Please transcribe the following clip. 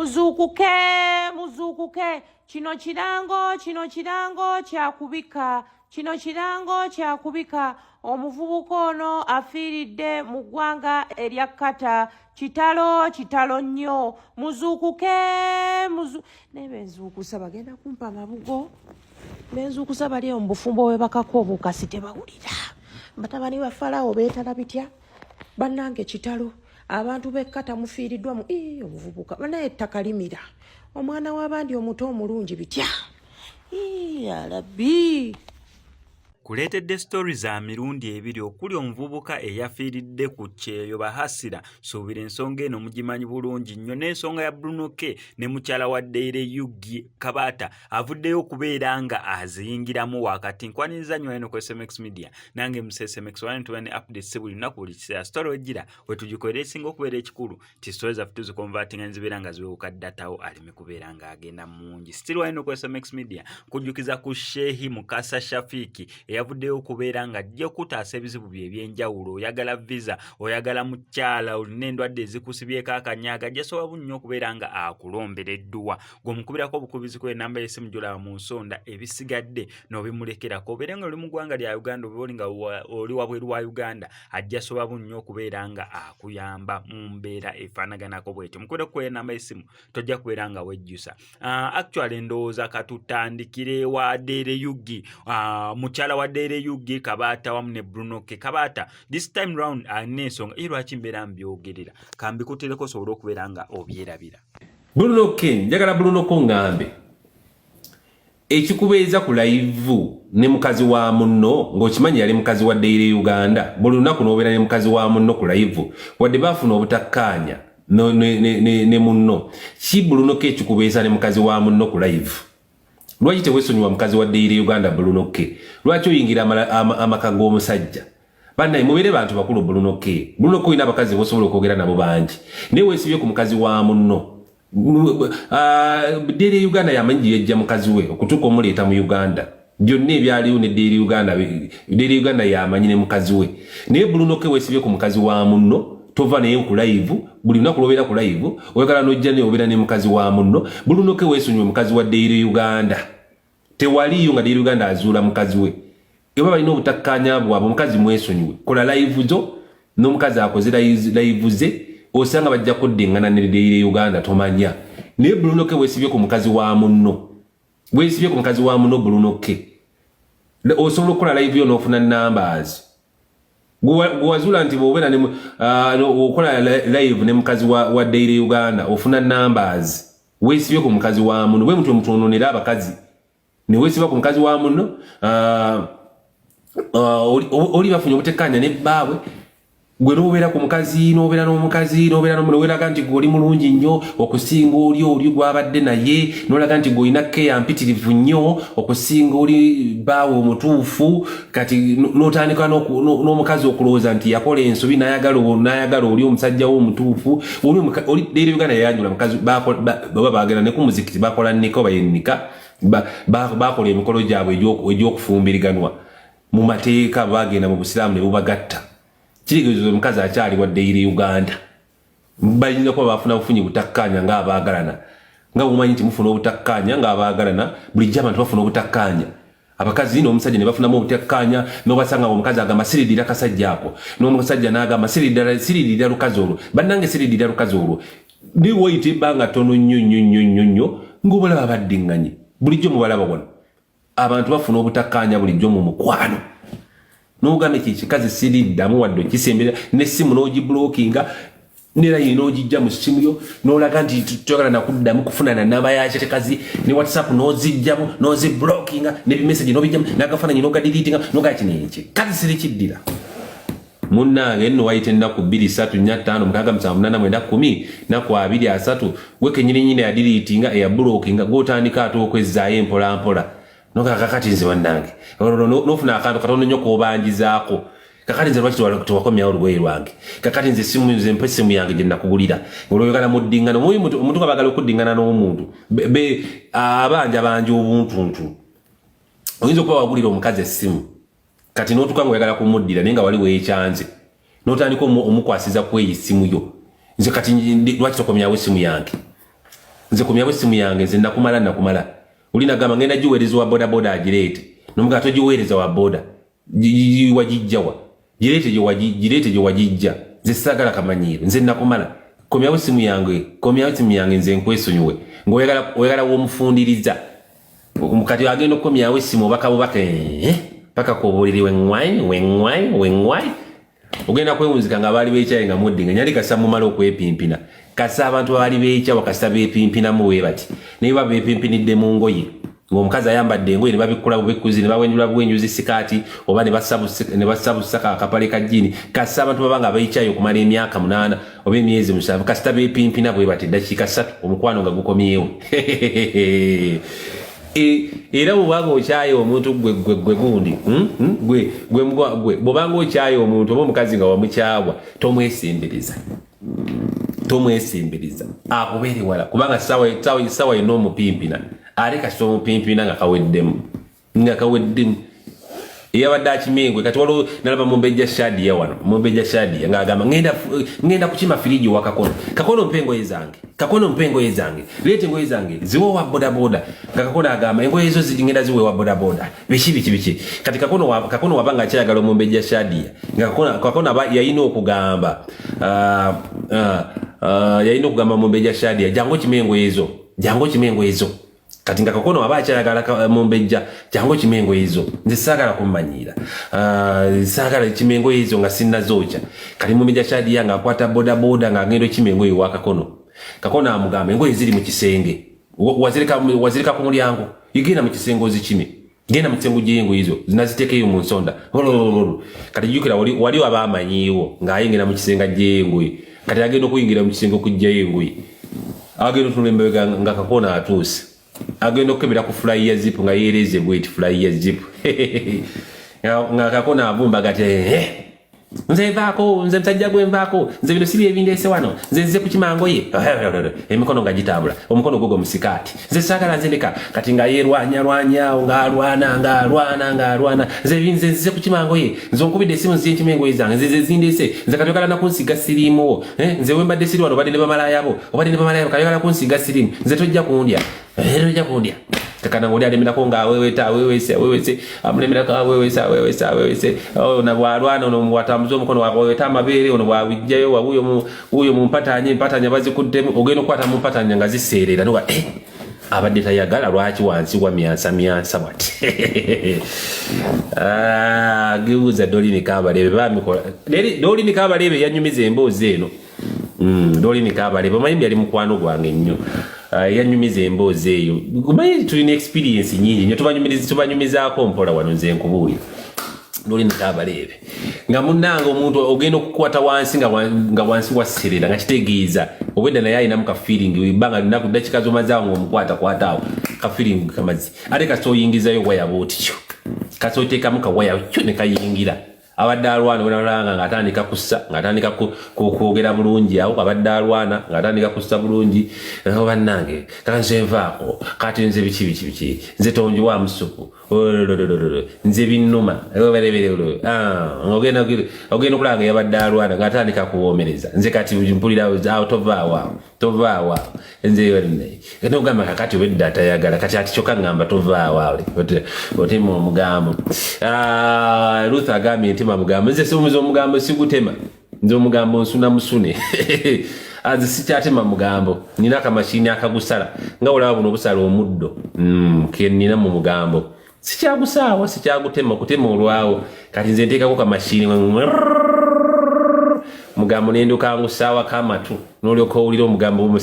muzukuke kino kirango kyakubika omuvubuka ono afiiridde mu ggwanga erya Kata. Kitalo nnyo. Muzukuke nebenzukusa bagenda kumpa mabugo. Benzukusa bali mu bufumbo we bakako obukasi tebawulira. Batabani ba Falawo beetala bitya? Bannange Kitalo. Abantu bekkata mufiiriddwamu omuvubuka banaye ettaka limira omwana w'abandi omuto omulungi bitya alabi kuleetedde story za mirundi ebiri okuli omuvubuka eyafiiridde ku kyeyo bahasira suubira ensonga eno mugimanyi bulungi nnyo n'ensonga ya Bruno ne mukyala wa Yugi Kabata avuddeyo okubeera nga aziyingiramu wakati nkwaniriza nnyo eno ku SMX Media nange mu SMX wano tuba ne updates buli lunaku buli kiseera story ojjira we tugikolera esinga okubeera ekikulu ti story zaffe tuzikonvatinga nizibeera nga ziwewuka ddatawo aleme kubeera ng'agenda mungi still wano ku SMX Media kujjukiza ku Shehi Mukasa Shafiki yavuddeyo okubeera nga ajja okutaasa ebizibu bye ebyenjawulo oyagala visa oyagala mukyala olina endwadde ezikusibyeko akanyaga jasobola nnyo okubeera nga akulombereddwa gw'omukubirako obukubizi kw'ennamba y'essimu gy'olaba mu nsonda ebisigadde n'obimulekerako obeera nga oli mu ggwanga lya Uganda oba oli nga oli wabweru wa Uganda ajja sobola nnyo okubeera nga akuyamba mu mbeera efaanaganako bw'etyo mukubirako kw'ennamba y'essimu tojja kubeera nga wejjusa actually ndowooza katutandikire wa Yugi mukyala wa Yugi Kabata wamu ne Bruno Kabata this time round n'ensonga lwaki mbeera mbyogerera kambikutereko sobola okubeera nga obyerabira Bruno njagala Bruno ngambe ekikubeeza ku live ne mukazi wa munno ng'okimanyi yali mukazi wa Uganda buli lunaku n'obeera ne mukazi wa munno ku live wadde baafuna obutakkaanya ne munno ki Bruno ekikubeeza ne mukazi wa munno ku live lwaki tewesonyiwa mukazi wa Uganda Bruno lwaki oyingira amaka g'omusajja bannaye mubeere bantu bakulu Bruno olina abakazi bosobola okwogera nabo bangi naye weesibye ku mukazi wa munno Uganda yamanyi yejja mukazi we okutuuka omuleeta mu Uganda byonna ebyaliwo ne Uganda yamanyi ne mukazi we naye Bruno weesibye ku mukazi wa munno tova naye ku live buli lunaku lwobeera ku live oyagala n'ojja ne obeera ne mukazi wa munno Bruno weesonyiwe mukazi wa Uganda tewaliyo nga Uganda azuula mukazi we eba balina obutakkaanya bwabwe omukazi mwesonyiwe kola live zo n'omukazi akoze live ze osanga bajja kuddingana ne Uganda tomanya naye Bruno weesibye ku mukazi wa munno Bruno osobola okukola live yo n'ofuna numbers Guwazula nti bw'obeera okola live ne mukazi wa Uganda ofuna numbers weesibye ku mukazi wa munno bwe mutwe mutuunonera abakazi ne weesiba ku mukazi wa munno oli bafunye obutekkaanya ne bbaabwe gwe n'obeera ku mukazi n'obeera n'omukazi n'oweraga nti gwe oli mulungi nnyo okusinga oli gwabadde naye n'olaga nti gwe olina keya mpitirivu nnyo okusinga oli bbaawe omutuufu kati n'otandika n'omukazi okulowooza nti yakola ensobi n'ayagala oli omusajja we omutuufu oli Uganda yayanjula mukazi baba baagenda ne ku muzikiti bakola nnika oba yennika bakola emikolo gyabwe egy'okufumbiriganwa mu mateeka bagenda mu busiraamu ne bubagatta kirigezo omukazi akyali wa Uganda balina kuba bafuna bufunyi butakkaanya ng'abaagalana nga bumanyi nti mufuna obutakkaanya ng'abaagalana bulijjo abantu bafuna obutakkaanya abakazi n'omusajja ne bafunamu obutakkaanya n'obasanga omukazi agamba siridira kasajja ako n'omusajja n'agamba siridira lukazi olwo bannange siridira lukazi olwo ne woyita ebbanga tono nnyo ng'obalaba baddiŋŋanye bulijjo mubalaba wano abantu bafuna obutakkaanya bulijjo mu mukwano n'ogamba ekikazi siriddamu wadde okisembera n'essimu n'ogibulookinga nera yino ojijja mu ssimu yo n'olaga nti tuyagala nakuddamu kufunana namba yakyo tekazi ne WhatsApp n'ozijjamu n'ozibulookinga n'ebimesagi n'obijjamu n'agafaananyi n'ogadiriitinga n'ogakinenki kazi sirikiddira munnange nno wayita ennaku 2 3 4 5 6 7 8 9 10 naku 2 3 gwe kenyininyini yadiriitinga eyabulookinga gw'otandika ate okwezzaayo empolampola nokakati nze bannange nofuna akantu katono nnyo k'obanjizaako kakati nze lwaki tewakomyawo olugoye lwange kakati nze mpa essimu yange gye nakugulira olwoyagala muddingana omuntu kabagala okuddingana n'omuntu abanja obuntuntu oyinza okuba wagulira omukazi essimu kati n'otuka ng'oyagala kumuddira naye nga wali weekyanze n'otandika omukwasiza ku eyo essimu yo nze kati lwaki tokomyawo essimu yange nze komyawo simu yange nze nakumala ulina gamba ngenda jiwereza wa boda agirete nomuga tojiwereza wa boda wajijjawa girete je wajijja nze sagala kamanyiro nze nakumala komyawo simu yange nze nkwesonyiwe ngoyagala womufundiriza omukati agenda okomyawo simu obaka paka koboliri wengwai ogenda kwewunzika nga bali beekyaye nga muddinga nyali kasa mumala okwepimpina kasa abantu bali beekya wakasa beepimpinamu we bati naye babeepimpinidde mu ngoye ng'omukazi ayambadde engoye ne babikula bubikuzi ne bawenjula bwenjuzi sikaati oba ne basabusaka akapale ka jjiini kasa abantu baba nga beekyaye okumala emyaka 8 oba emyezi 7 kasita beepimpina bwe bati eddakiika 3 omukwano nga gukomyewo era bwobanga okyaye omuntu gwe gundi bwobanga okyaye omuntu oba omukazi nga wamukyabwa tomwesembereza akubeere wala kubanga sawa yina omupimpina ate kasita omupimpina nga kaweddemu eyabadde akimengwe kati waliwo nalaba mumbejja shadia wano ng'agamba ngenda kukima firiji wa kakono mpe engoye zange leeta engoye zange ziwe wa bodaboda nga kakono agamba engoye ezo ngenda ziwe wa bodaboda biki kati kakono wabanga akyayagala omumbejja shadia nga kakono yalina okugamba mumbejja shadia jangu kima engoye ezo kati nga kakono aba akyayagala mumbejja jangu kimengo ezo nze saagala kummanyira saagala kimengo ezo nga sinnazookya kati mumbejja shadia nga akwata bodaboda nga agenda kimengo eyo wa kakono amugamba engoye ziri mu kisenge wazirika ku mulyango igenda mu kisenge ozikime genda mu kisengo gy'engoye ezo zinaziteekeyo mu nsonda kati jjukira wali waba amanyiiwo ng'ayingira mu kisenga gy'engoye kati agenda okuyingira mu kisenge okugjayo engoye agenda otunula embabega nga kakono atuuse agenda okukebera ku fly ya zip nga yeereze bweti fly ya zip nga kakono avumba gati nze musajja gwe nvaako nze bino si byebindeese wano nze kukima ngoye emikono nga gitambula omukono gwo musikaati nze saagala nzendeka kati nga yerwanyawo ng'alwana nze kukima ngoye nze onkubidde esimu nziye nkima engoye zange nze zindeese nze kati oyagala nakunsiga siriimuwo nze wembadde siri wano obadde ne bamalaayabo kati oyagala kunsiga siriimu nze tojja kundya kakana ngoli alemerako nga awewese amulemerako awewese na bwalwana ono bwatambuza omukono waweta amabeere ono bwawujjayo wuyo mumpatanya bazikuddemu ogenda okukwata mumpatanya nga ziseerera noga abadde tayagala lwaki wansi wa myansa bwati gibuuza Dolini Kabalebe bamikola Dolini Kabalebe yanyumiza emboozi eno Dolini Kabalebe omanyi yali mukwano gwange nnyo yanyumiza emboozi eyo gumanyi tulina experience nyingi nnyo tubanyumizaako mpola wano nze nkubuulira Dolini Kabalebe nga munnanga omuntu ogenda okukwata wansi nga wansi waserera nga kitegeeza obwedda naye alinamu ka feeling wibanga lunaku dakika zomazaawo ng'omukwatakwataawo ka feeling kamazi ate kasita oyingizayo waya bootyo kasita oteekamu kawaya kyo ne kayingira abadde alwana wenalanga ng'atandika kussa ng'atandika kwogera bulungi awo abadde alwana ng'atandika kussa bulungi bannange kaka nze nvaako kati nze biki nze tonjiwa musupu nze binnuma ogenda okulanga yabadde alwana ng'atandika kuwoomereza nze kati mpulira awo tovaawo nze nogamba kakati obedda atayagala kati ati kyokka ngamba tovaawo otema omugambo Ruth agambye nti mugambo nze simuzo omugambo sigutema nze omugambo nsuna musune azi sikyatema mugambo nina akamashini akagusala nga olaba buno obusala omuddo ke nina mu mugambo sikyagusaawa sikyagutema kutema olwawo kati nze nteekako kamashini mugambo nenduka ngusaawa kamatu n'olyoka owulira omugambo